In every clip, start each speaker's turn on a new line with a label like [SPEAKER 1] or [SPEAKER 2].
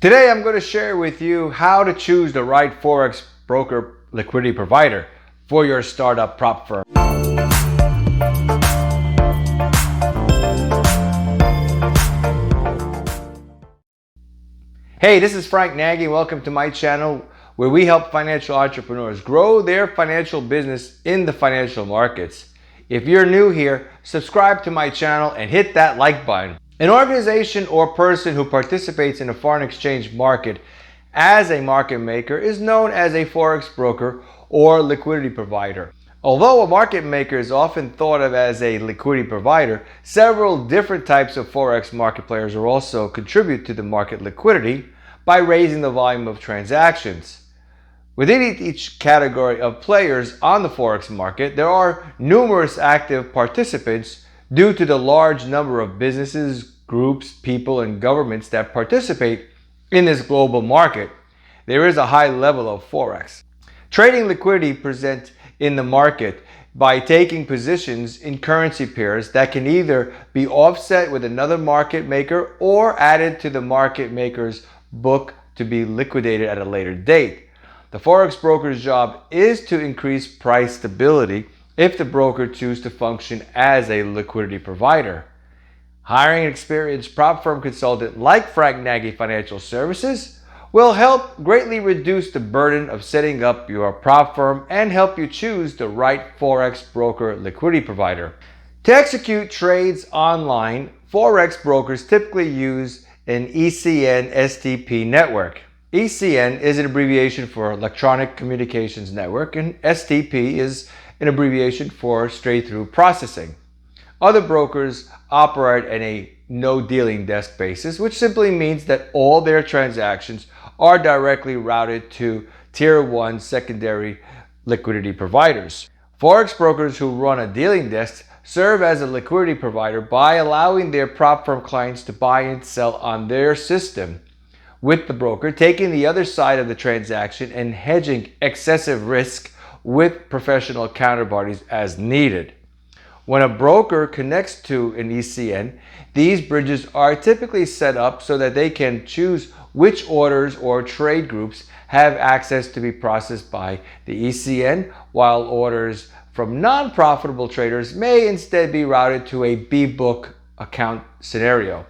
[SPEAKER 1] Today I'm going to share with you how to choose the right Forex broker liquidity provider for your startup prop firm. Hey, this is Frank Nagy. Welcome to my channel where we help financial entrepreneurs grow their financial business in the financial markets. If you're new here, subscribe to my channel and hit that like button. An organization or person who participates in a foreign exchange market as a market maker is known as a Forex broker or liquidity provider. Although a market maker is often thought of as a liquidity provider, several different types of Forex market players will also contribute to the market liquidity by raising the volume of transactions. Within each category of players on the Forex market, there are numerous active participants due to the large number of businesses, groups, people, and governments that participate in this global market. There is a high level of Forex. Trading liquidity present in the market by taking positions in currency pairs that can either be offset with another market maker or added to the market maker's book to be liquidated at a later date. The Forex broker's job is to increase price stability if the broker chooses to function as a liquidity provider. Hiring an experienced prop firm consultant like Frank Nagy Financial Services will help greatly reduce the burden of setting up your prop firm and help you choose the right Forex broker liquidity provider. To execute trades online, Forex brokers typically use an ECN STP network. ECN is an abbreviation for Electronic Communications Network, and STP is an abbreviation for straight-through processing. Other brokers operate on a no dealing desk basis, which simply means that all their transactions are directly routed to Tier 1 secondary liquidity providers. Forex brokers who run a dealing desk serve as a liquidity provider by allowing their prop firm clients to buy and sell on their system, with the broker taking the other side of the transaction and hedging excessive risk with professional counterparties as needed. When a broker connects to an ECN, these bridges are typically set up so that they can choose which orders or trade groups have access to be processed by the ECN, while orders from non-profitable traders may instead be routed to a B-book account scenario.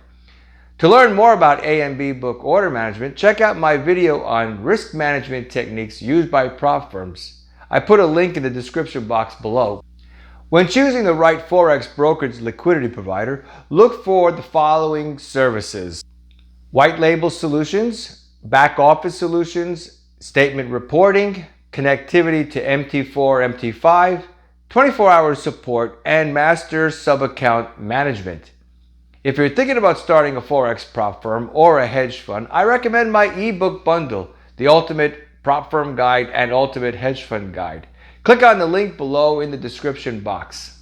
[SPEAKER 1] To learn more about A and B book order management, check out my video on risk management techniques used by prop firms. I put a link in the description box below. When choosing the right Forex brokerage liquidity provider, look for the following services: white label solutions, back office solutions, statement reporting, connectivity to MT4, MT5, 24-hour support, and master sub-account management. If you're thinking about starting a Forex prop firm or a hedge fund, I recommend my ebook bundle, The Ultimate Prop Firm Guide and Ultimate Hedge Fund Guide. Click on the link below in the description box.